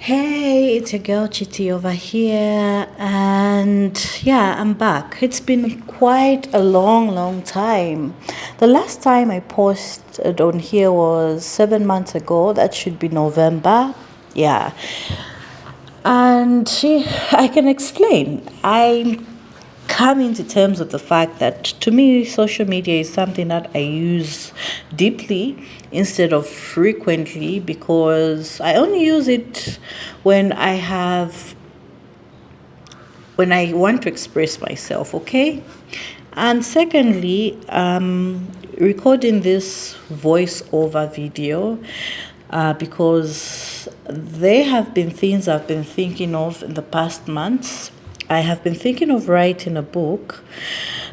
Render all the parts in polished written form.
Hey, it's your girl Chiti over here, and yeah, I'm back. It's been quite a long time. The last time I posted on here was 7 months ago. That should be November. Yeah, and I can explain. I'm coming to terms with the fact that to me, social media is something that I use deeply instead of frequently because I only use it when when I want to express myself, okay? And secondly, recording this voiceover video because there have been things I've been thinking of in the past months. I have been thinking of writing a book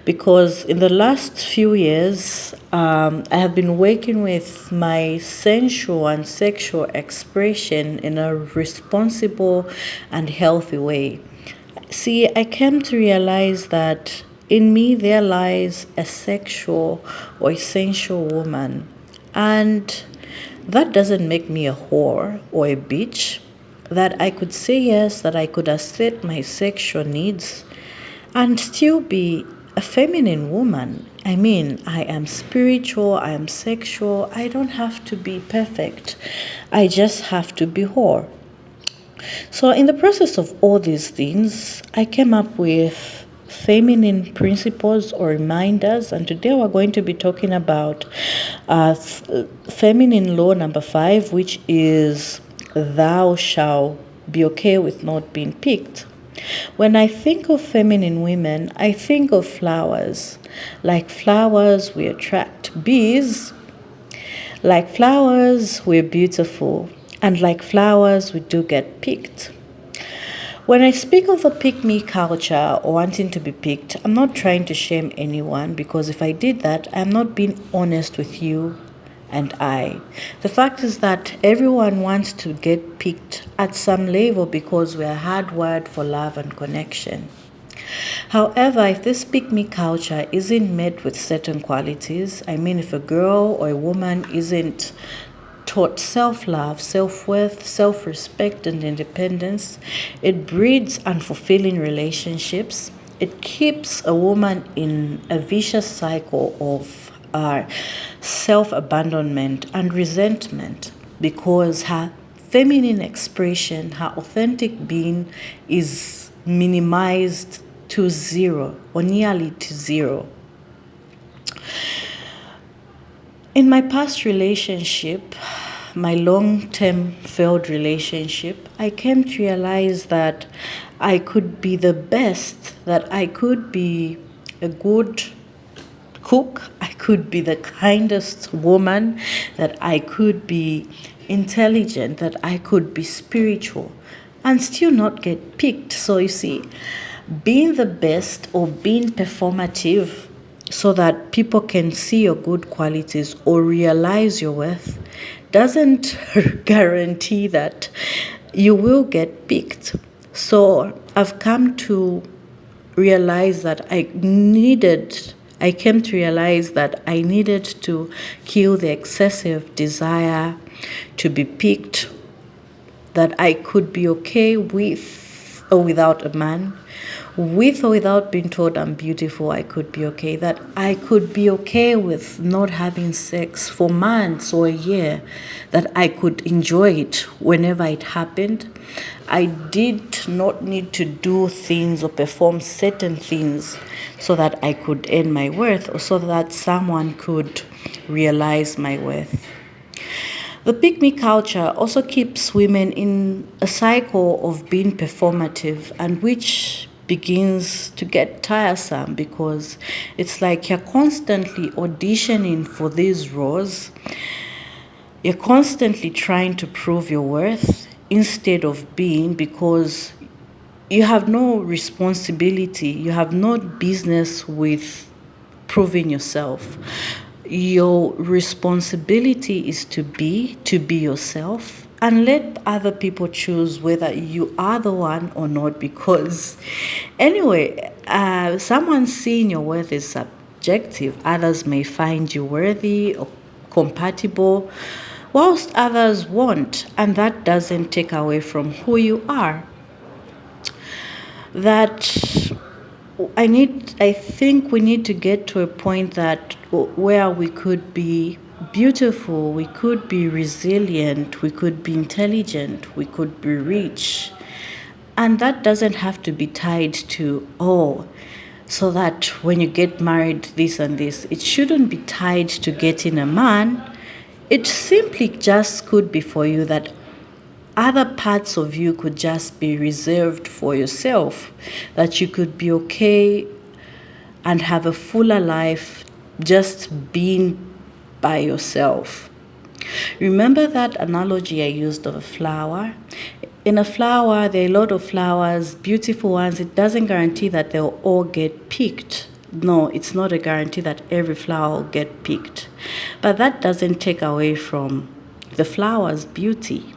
because in the last few years, I have been working with my sensual and sexual expression in a responsible and healthy way. See, I came to realize that in me there lies a sexual or essential woman. And that doesn't make me a whore or a bitch. That I could say yes, that I could assert my sexual needs and still be a feminine woman. I mean, I am spiritual, I am sexual, I don't have to be perfect. I just have to be whore. So, in the process of all these things, I came up with feminine principles or reminders, and today we're going to be talking about feminine law number 5, which is thou shalt be okay with not being picked. When I think of feminine women, I think of flowers. Like flowers, we attract bees. Like flowers, we're beautiful. And like flowers, we do get picked. When I speak of the pick me culture or wanting to be picked, I'm not trying to shame anyone because if I did that, I'm not being honest with you and I. The fact is that everyone wants to get picked at some level because we're hardwired for love and connection. However, if this pick me culture isn't met with certain qualities, I mean, if a girl or a woman isn't taught self love, self worth, self respect, and independence, it breeds unfulfilling relationships. It keeps a woman in a vicious cycle of self abandonment and resentment because her feminine expression, her authentic being is minimized to zero or nearly to zero. In my past relationship, my long term failed relationship, I came to realize that I could be the best, that I could be a good cook, I could be the kindest woman, that I could be intelligent, that I could be spiritual, and still not get picked. So you see, being the best or being performative so that people can see your good qualities or realize your worth doesn't guarantee that you will get picked. So I've come to realize that I came to realize that I needed to kill the excessive desire to be picked, that I could be okay with or without a man, with or without being told I'm beautiful, I could be okay. That I could be okay with not having sex for months or a year, that I could enjoy it whenever it happened. I did not need to do things or perform certain things so that I could earn my worth or so that someone could realize my worth. The pick me culture also keeps women in a cycle of being performative, and which begins to get tiresome because it's like you're constantly auditioning for these roles. You're constantly trying to prove your worth instead of being, because you have no responsibility, you have no business with proving yourself. Your responsibility is to be yourself and let other people choose whether you are the one or not, because anyway, someone seeing your worth is subjective. Others may find you worthy or compatible whilst others won't, and that doesn't take away from who you are. That I think we need to get to a point that where we could be beautiful, we could be resilient, we could be intelligent, we could be rich. And that doesn't have to be tied to, so that when you get married, this and this. It shouldn't be tied to getting a man. It simply just could be for you that other parts of you could just be reserved for yourself, that you could be okay and have a fuller life just being by yourself. Remember that analogy I used of a flower? In a flower, there are a lot of flowers, beautiful ones. It doesn't guarantee that they'll all get picked. No, it's not a guarantee that every flower will get picked. But that doesn't take away from the flower's beauty.